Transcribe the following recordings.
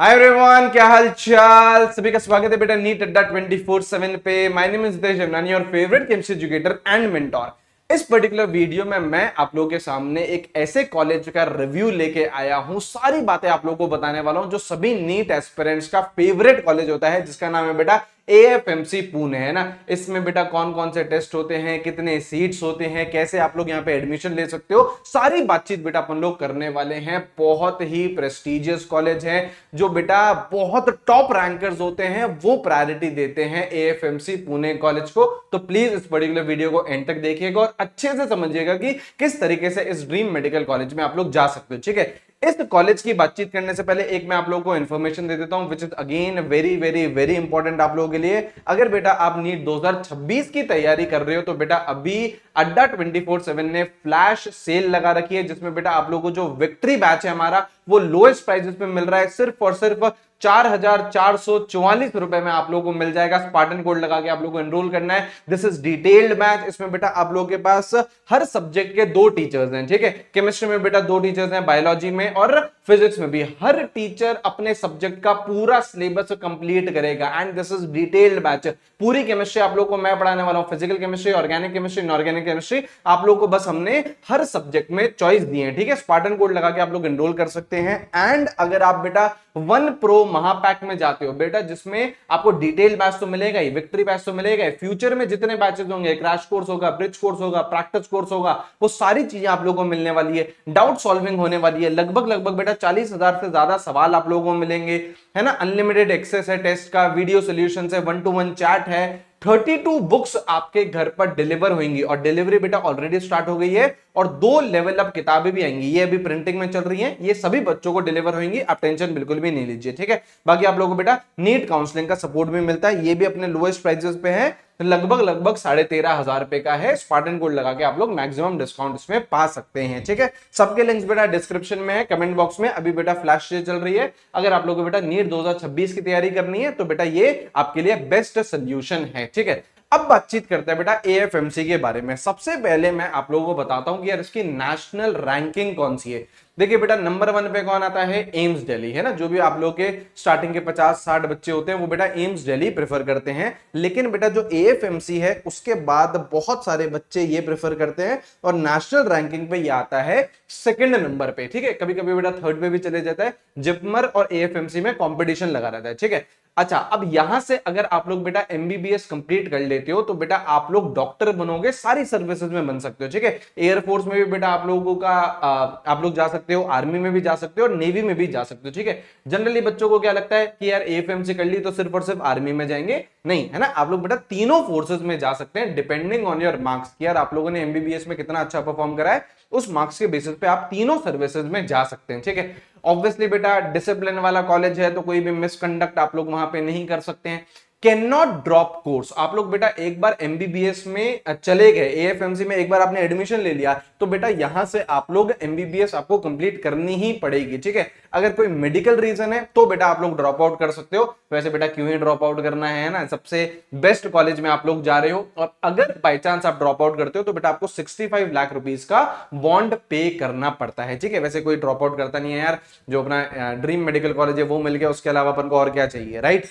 Hi everyone, क्या हाल चाल। सभी का स्वागत है बेटा नीट अड्डा 24/7 पे। My name is Hitesh Devnani, your favourite chemistry educator and mentor. इस पर्टिकुलर वीडियो में मैं आप लोगों के सामने एक ऐसे कॉलेज का रिव्यू लेके आया हूं, सारी बातें आप लोगों को बताने वाला हूं जो सभी नीट एस्पिरेंट्स का फेवरेट कॉलेज होता है, जिसका नाम है बेटा AFMC पुणे, है ना। इसमें बेटा कौन कौन से टेस्ट होते हैं, कितने सीट्स होते हैं, कैसे आप लोग यहाँ पे एडमिशन ले सकते हो, सारी बातचीत बेटा अपन लोग करने वाले हैं। बहुत ही प्रेस्टिजियस कॉलेज है जो बेटा बहुत टॉप रैंकर्स होते हैं, वो प्रायोरिटी देते हैं AFMC पुणे कॉलेज को। तो प्लीज इस पर्टिकुलर वीडियो को एंड तक देखिएगा और अच्छे से समझिएगा कि किस तरीके से इस ड्रीम मेडिकल कॉलेज में आप लोग जा सकते हो, ठीक है। इस कॉलेज की बातचीत करने से पहले एक मैं आप लोगों को इन्फॉर्मेशन दे देता हूं which is again very very very important आप लोगों के लिए। अगर बेटा आप नीट 2026 की तैयारी कर रहे हो तो बेटा अभी अड्डा 24/7 ने फ्लैश सेल लगा रखी है, जिसमें बेटा आप लोगों को जो विक्ट्री बैच है हमारा वो लोएस्ट प्राइसेस पे मिल रहा है, सिर्फ और सिर्फ 4,444 रुपए में आप लोगों को मिल जाएगा। स्पार्टन कोड लगा के आप लोगों को एनरोल करना है। This is detailed batch. इसमें बेटा आप लोगों के पास हर सब्जेक्ट के 2 टीचर्स हैं, ठीक है। केमिस्ट्री में बेटा 2 टीचर्स हैं, बायोलॉजी में और फिजिक्स में भी। हर टीचर अपने सब्जेक्ट का पूरा सिलेबस कंप्लीट करेगा and this is detailed batch. पूरी केमिस्ट्री आप लोगों को मैं पढ़ाने वाला हूं, physical chemistry, organic chemistry, inorganic chemistry. आप लोगों को बस हमने हर सब्जेक्ट में चॉइस दी है, ठीक है। स्पार्टन कोड लगा के आप लोग एनरोल कर सकते हैं। एंड अगर आप बेटा 1 प्रो महापैक में जाते हो बेटा, जिसमें आपको डिटेल बैच तो मिलेगा ही, विक्ट्री बैच तो मिलेगा ही, फ्यूचर में जितने बैचेस होंगे, क्रैश कोर्स होगा, ब्रिज कोर्स होगा, प्रैक्टिस कोर्स होगा, वो सारी चीजें आप लोगों को मिलने वाली है। डाउट सॉल्विंग होने वाली है। लगभग बेटा 40,000 से ज्यादा सवाल आप लोगों को मिलेंगे, है ना। अनलिमिटेड एक्सेस है टेस्ट का, वीडियो सोल्यूशन है, 1-to-1 चैट है, 32 बुक्स आपके घर पर डिलीवर होंगी और डिलीवरी बेटा ऑलरेडी स्टार्ट हो गई है। और 2 लेवल अप किताबें भी आएंगी, ये अभी प्रिंटिंग में चल रही हैं, ये सभी बच्चों को डिलीवर होंगी। आप टेंशन बिल्कुल भी नहीं लीजिए, ठीक है। बाकी आप लोगों को बेटा नीट काउंसलिंग का सपोर्ट भी मिलता है, ये भी अपने लोएस्ट प्राइसेस पे है, लगभग 13,500 रुपए का है। स्पार्टन कोड लगा के आप लोग मैक्सिमम डिस्काउंट इसमें पा सकते हैं, ठीक है। सबके लिंक्स बेटा डिस्क्रिप्शन में है, कमेंट बॉक्स में। अभी बेटा फ्लैश सेल चल रही है, अगर आप लोगों को बेटा नीट 2026 की तैयारी करनी है तो बेटा ये आपके लिए बेस्ट सोल्यूशन है, ठीक है। अब बातचीत करते हैं बेटा AFMC के बारे में। सबसे पहले मैं आप लोगों को बताता हूं कि यार इसकी नेशनल रैंकिंग कौन सी है। देखिए बेटा नंबर 1 पे कौन आता है, एम्स दिल्ली, है ना। जो भी आप लोग के स्टार्टिंग के 50-60 बच्चे होते हैं वो बेटा एम्स दिल्ली प्रेफर करते हैं। लेकिन बेटा जो AFMC है उसके बाद बहुत सारे बच्चे ये प्रेफर करते हैं और नेशनल रैंकिंग पे ये आता है 2nd नंबर पे, ठीक है। कभी कभी बेटा 3rd पे भी चले जाता है। जिपमर और AFMC में कॉम्पिटिशन लगा रहता है, ठीक है। अच्छा, अब यहां से अगर आप लोग बेटा MBBS कंप्लीट कर लेते हो तो बेटा आप लोग डॉक्टर बनोगे, सारी सर्विसेज में बन सकते हो, ठीक है। एयरफोर्स में भी बेटा आप लोगों का आप लोग जा सकते हो, आर्मी में भी जा सकते हो और नेवी में भी जा सकते हो, ठीक है। जनरली बच्चों को क्या लगता है कि यार AFMC कर ली तो सिर्फ और सिर्फ आर्मी में जाएंगे, नहीं, है ना। आप लोग बेटा तीनों फोर्सेज में जा सकते हैं डिपेंडिंग ऑन योर मार्क्स कि यार आप लोगों ने MBBS में कितना अच्छा परफॉर्म करा है, उस मार्क्स के बेसिस पे आप तीनों सर्विसेज में जा सकते हैं, ठीक है। ऑब्वियसली बेटा डिसिप्लिन वाला कॉलेज है तो कोई भी मिसकंडक्ट आप लोग वहां पे नहीं कर सकते हैं। Can not drop course. आप लोग बेटा एक बार MBBS में चले गए, AFMC में एक बार आपने एडमिशन ले लिया तो बेटा यहां से आप लोग MBBS आपको कंप्लीट करनी ही पड़ेगी, ठीक है। अगर कोई मेडिकल रीजन है तो बेटा आप लोग ड्रॉप आउट कर सकते हो। वैसे बेटा क्यों ही ड्रॉप आउट करना है ना, सबसे बेस्ट कॉलेज में आप लोग जा रहे हो। और अगर बाई चांस आप ड्रॉप आउट करते हो तो बेटा आपको 65 लाख रुपीस का बॉन्ड पे करना पड़ता है, ठीक है। वैसे कोई ड्रॉप आउट करता नहीं है यार, जो अपना ड्रीम मेडिकल कॉलेज है वो मिल गया, उसके अलावा अपन को और क्या चाहिए, राइट।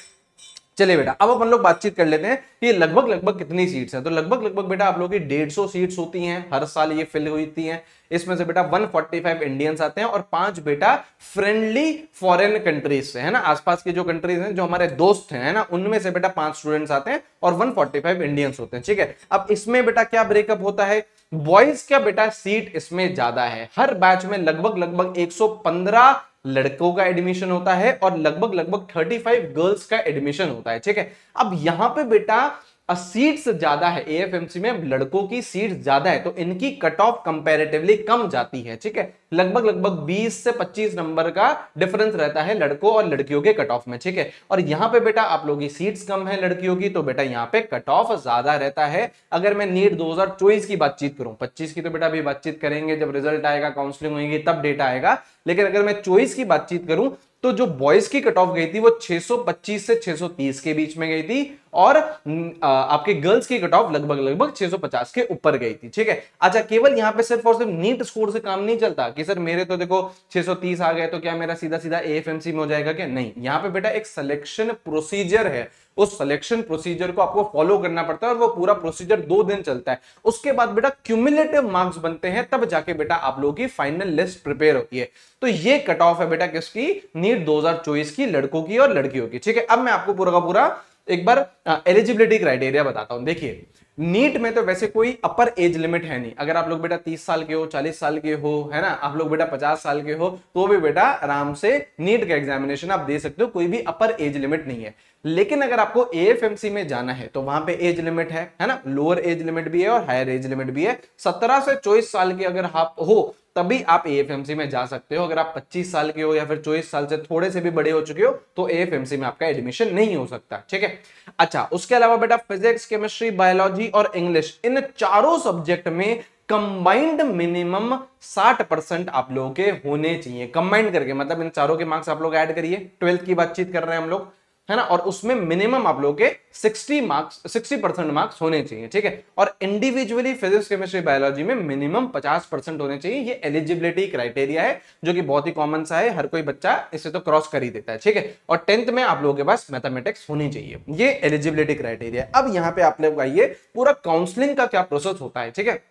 चलिए बेटा अब अपन लोग बातचीत कर लेते हैं कि लगभग कितनी सीट्स हैं। तो लगभग बेटा आप लोगों की 150 सीट्स होती हैं, हर साल ये फिल होती हैं। इसमें से बेटा 145 इंडियंस आते हैं और 5 बेटा फ्रेंडली फॉरेन कंट्रीज से, है ना। आसपास की जो कंट्रीज हैं, जो हमारे दोस्त हैं, है ना, उनमें से बेटा 5 स्टूडेंट्स आते हैं और 145 इंडियंस होते हैं, ठीक है। अब इसमें बेटा क्या ब्रेकअप होता है, बॉयज का बेटा सीट इसमें ज्यादा है। हर बैच में लगभग 115 लड़कों का एडमिशन होता है और लगभग 35 गर्ल्स का एडमिशन होता है, ठीक है। अब यहां पे बेटा सीट्स ज्यादा है, AFMC में लड़कों की सीट्स ज्यादा है तो इनकी कट ऑफ कंपैरेटिवली कम जाती है, ठीक है। लगभग 20 से 25 नंबर का डिफरेंस रहता है लड़कों और लड़कियों के कट ऑफ में, ठीक है। और यहां पे बेटा आप लोगों की सीट्स कम है लड़कियों की, तो बेटा यहां पे कट ऑफ ज्यादा रहता है। अगर मैं नीट 2024 की बातचीत करूं, 25 की तो बेटा अभी बातचीत करेंगे, जब रिजल्ट आएगा, काउंसलिंग होगी तब डेटा आएगा। लेकिन अगर मैं 24 की बातचीत करूं तो जो बॉयज की कट ऑफ गई थी वो 625 से 630 के बीच में गई थी और आपके गर्ल्स की कट ऑफ लगभग लगभग 650 के ऊपर गई थी। ठीक है, अच्छा केवल यहाँ पे सिर्फ और सिर्फ नीट स्कोर से काम नहीं चलता कि सर मेरे तो देखो 630 आ गए तो क्या मेरा सीधा सीधा एएफएमसी में हो जाएगा क्या? नहीं, यहाँ पे बेटा एक सिलेक्शन प्रोसीजर है, उस सिलेक्शन प्रोसीजर को आपको फॉलो करना पड़ता है और वो पूरा प्रोसीजर 2 दिन चलता है। उसके बाद बेटा क्यूमुलेटिव मार्क्स बनते हैं, तब जाके बेटा आप लोगों की फाइनल लिस्ट प्रिपेयर होती है। तो ये कट ऑफ है बेटा किसकी? नीट 2024 की लड़कों की और लड़कियों की। ठीक है, अब मैं आपको पूरा का पूरा एक बार एलिजिबिलिटी क्राइटेरिया बताता हूं। देखिए नीट में तो वैसे कोई अपर एज लिमिट है नहीं, अगर आप लोग बेटा 30 साल के हो, 40 साल के हो, है ना, आप लोग बेटा 50 साल के हो, तो भी बेटा आराम से नीट का एग्जामिनेशन आप दे सकते हो, कोई भी अपर एज लिमिट नहीं है। लेकिन अगर आपको एएफएमसी में जाना है तो वहां पे एज लिमिट है ना, लोअर एज लिमिट भी है और हायर एज लिमिट भी है। 17 से 24 साल के अगर आप हो तभी आप एएफएमसी में जा सकते हो। अगर आप 25 साल के हो या फिर 24 साल से थोड़े से भी बड़े हो चुके हो तो एएफएमसी में आपका एडमिशन नहीं हो सकता। ठीक है, अच्छा उसके अलावा बेटा फिजिक्स, केमिस्ट्री, बायोलॉजी और इंग्लिश, इन चारों सब्जेक्ट में कंबाइंड मिनिमम 60% आप लोगों के होने चाहिए। कंबाइंड करके मतलब इन चारों के मार्क्स आप लोग ऐड करिए, 12th की बातचीत कर रहे हैं हम लोग, है ना, और उसमें मिनिमम आप लोगों के 60% मार्क्स होने चाहिए। ठीक है, और इंडिविजुअली फिजिक्स, केमिस्ट्री, बायोलॉजी में मिनिमम 50% होने चाहिए। ये एलिजिबिलिटी क्राइटेरिया है जो कि बहुत ही कॉमन सा है, हर कोई बच्चा इसे तो क्रॉस कर ही देता है। ठीक है, और 10th में आप लोगों के पास मैथमेटिक्स होनी चाहिए, ये एलिजिबिलिटी क्राइटेरिया है। अब यहाँ पे आप लोग आइए पूरा काउंसलिंग का क्या प्रोसेस होता है। ठीक है,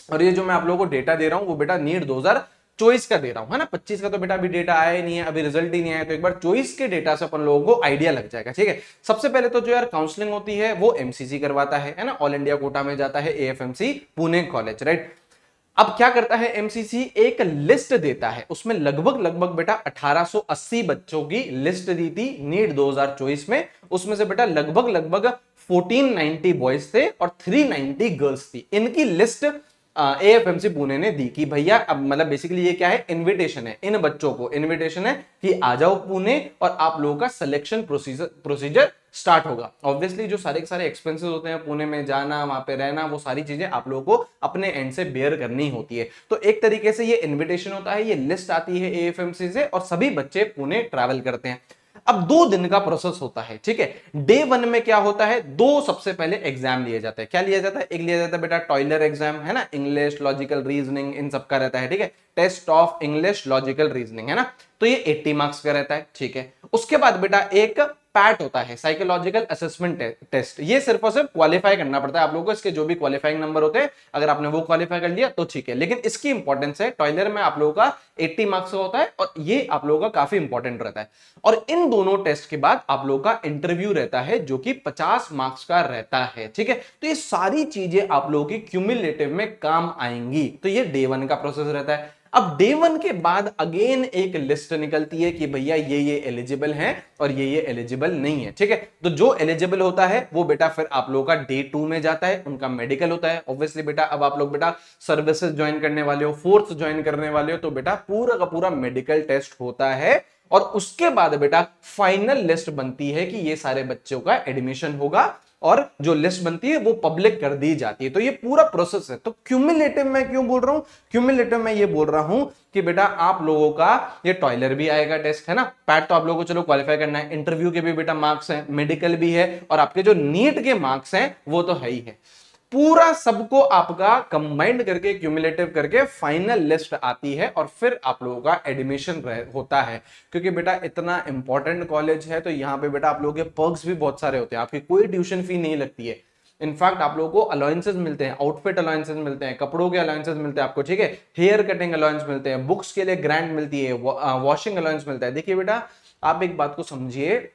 और ये जो मैं आप लोगों को डेटा दे रहा हूं वो बेटा नीट 2024 का दे रहा हूं, है ना, 25 का तो बेटा अभी डेटा आया ही नहीं है, अभी रिजल्ट ही नहीं आया, तो एक बार 24 के डेटा से अपन लोगों को आइडिया लग जाएगा। ठीक है, सबसे पहले तो जो यार काउंसलिंग होती है वो एमसीसी करवाता है ना, ऑल इंडिया कोटा में जाता है एएफएमसी पुणे कॉलेज, राइट। अब क्या करता है एमसीसी, एक लिस्ट देता है, उसमें लगभग लगभग बेटा 1880 बच्चों की लिस्ट दी थी नीट 2024 में। उसमें से बेटा लगभग लगभग 1490 बॉयज थे और 390 गर्ल्स थी। इनकी लिस्ट एएफएमसी पुणे ने दी कि भैया, अब मतलब बेसिकली ये क्या है, इनविटेशन है, इन बच्चों को इनविटेशन है कि आ जाओ पुणे और आप लोगों का सिलेक्शन प्रोसीजर स्टार्ट होगा। ऑब्वियसली जो सारे सारे एक्सपेंसेस होते हैं पुणे में जाना, वहां पे रहना, वो सारी चीजें आप लोगों को अपने एंड से बेयर करनी होती है। तो एक तरीके से ये इन्विटेशन होता है, ये लिस्ट आती है एएफएमसी से और सभी बच्चे पुणे ट्रैवल करते हैं। अब 2 दिन का प्रोसेस होता है। ठीक है, डे 1 में क्या होता है, 2 सबसे पहले एग्जाम लिए जाते हैं। क्या लिया जाता है, एक लिया जाता है बेटा टॉयलर एग्जाम, है ना, इंग्लिश, लॉजिकल रीजनिंग, इन सब का रहता है। ठीक है, test of English, logical reasoning, है ना, तो ये 80 मार्क्स का रहता है। ठीक है, उसके बाद बेटा एक पैट होता है, साइकोलॉजिकल असेसमेंट टेस्ट। ये सिर्फ और सिर्फ क्वालिफाई करना पड़ता है आप लोगों को, इसके जो भी क्वालिफाइंग नंबर होते हैं अगर आपने वो क्वालिफाई कर लिया तो ठीक है, लेकिन इसकी इंपॉर्टेंस है, टॉयलर में आप लोगों का 80 मार्क्स का होता है और ये आप लोगों का काफी इंपॉर्टेंट रहता है। और इन दोनों टेस्ट के बाद आप लोगों का इंटरव्यू रहता है जो कि 50 मार्क्स का रहता है। ठीक है, तो ये सारी चीजें आप लोगों की क्यूमुलेटिव में काम आएंगी। तो ये डे 1 का प्रोसेस रहता है। अब डे 1 के बाद अगेन एक लिस्ट निकलती है कि भैया ये एलिजिबल हैं और ये एलिजिबल नहीं है। ठीक है, तो जो एलिजिबल होता है वो बेटा फिर आप लोगों का डे 2 में जाता है, उनका मेडिकल होता है। ऑब्वियसली बेटा अब आप लोग बेटा सर्विसेज ज्वाइन करने वाले हो, फोर्स ज्वाइन करने वाले हो, तो बेटा पूरा का पूरा मेडिकल टेस्ट होता है और उसके बाद बेटा फाइनल लिस्ट बनती है कि ये सारे बच्चों का एडमिशन होगा और जो लिस्ट बनती है वो पब्लिक कर दी जाती है। तो ये पूरा प्रोसेस है। तो क्यूमुलेटिव मैं क्यों बोल रहा हूं, क्यूमुलेटिव मैं ये बोल रहा हूं कि बेटा आप लोगों का ये टॉयलर भी आएगा टेस्ट, है ना, पैट तो आप लोगों को चलो क्वालिफाई करना है, इंटरव्यू के भी बेटा मार्क्स हैं, मेडिकल भी है और आपके जो नीट के मार्क्स हैं वो तो है ही है। पूरा सबको आपका कंबाइंड करके क्यूमुलेटिव करके फाइनल लिस्ट आती है और फिर आप लोगों का एडमिशन होता है। क्योंकि बेटा इतना इंपॉर्टेंट कॉलेज है तो यहाँ पे बेटा आप लोगों के पर्क्स भी बहुत सारे होते हैं, आपकी कोई ट्यूशन फी नहीं लगती है। इनफैक्ट आप लोगों को अलाउंसेस मिलते हैं, आउटफिट अलाउंसेस मिलते हैं, कपड़ों के अलाउंसेस मिलते हैं आपको, ठीक है, हेयर कटिंग अलाउंस मिलते हैं, बुक्स के लिए ग्रांट मिलती है, वॉशिंग अलाउंस मिलता है। देखिए बेटा आप एक बात को समझिए,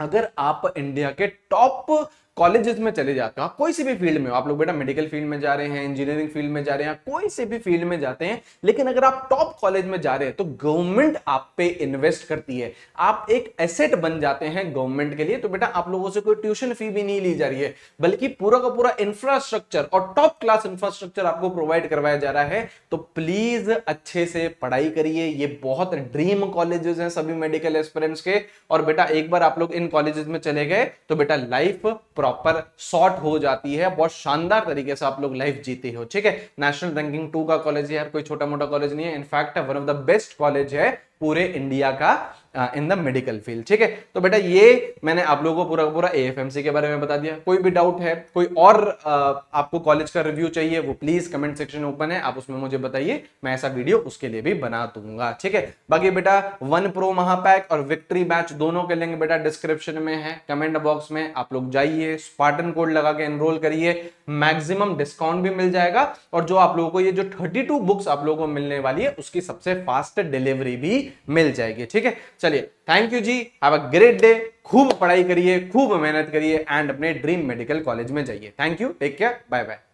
अगर आप इंडिया के टॉप कॉलेजेस में चले जाते हो, कोई सी भी फील्ड में हो, आप लोग बेटा मेडिकल फील्ड में जा रहे हैं, इंजीनियरिंग फील्ड में जा रहे हैं, कोई से भी फील्ड में जाते हैं, लेकिन अगर आप टॉप कॉलेज में जा रहे हैं तो गवर्नमेंट आप पे इन्वेस्ट करती है, आप एक एसेट बन जाते हैं गवर्नमेंट के लिए। तो बेटा आप लोगों से कोई ट्यूशन फी भी नहीं ली जा रही है, बल्कि पूरा का पूरा इंफ्रास्ट्रक्चर और टॉप क्लास इंफ्रास्ट्रक्चर आपको प्रोवाइड करवाया जा रहा है। तो प्लीज अच्छे से पढ़ाई करिए, ये बहुत ड्रीम कॉलेजेस हैं सभी मेडिकल एस्पिरेंट्स के। और बेटा एक बार आप लोग इन कॉलेजेस में चले गए तो बेटा लाइफ प्रॉपर सॉर्ट हो जाती है, बहुत शानदार तरीके से आप लोग लाइफ जीते हो। ठीक है, नेशनल रैंकिंग 2 का कॉलेज है यार, कोई छोटा मोटा कॉलेज नहीं है, in fact one of the best college है पूरे इंडिया का इन द मेडिकल फील्ड। ठीक है, तो बेटा ये मैंने आप लोगों को पूरा पूरा एएफएमसी के बारे में बता दिया। कोई भी डाउट है, कोई और आपको कॉलेज का रिव्यू चाहिए, वो प्लीज कमेंट सेक्शन ओपन है, आप उसमें मुझे बताइए, मैं ऐसा वीडियो उसके लिए भी बना दूंगा। ठीक है, बाकी बेटा 1 प्रो महापैक और विक्ट्री बैच दोनों के लिंक बेटा डिस्क्रिप्शन में है, कमेंट बॉक्स में आप लोग जाइए, स्पार्टन कोड लगा के एनरोल करिए, मैक्सिमम डिस्काउंट भी मिल जाएगा, और जो आप लोगों को ये जो 32 बुक्स आप लोगों को मिलने वाली है उसकी सबसे फास्ट डिलीवरी भी मिल जाएगी। ठीक है, चलिए thank you ji, have a great day, खूब पढ़ाई करिए, खूब मेहनत करिए एंड अपने ड्रीम मेडिकल कॉलेज में जाइए। Thank you, take care, bye bye.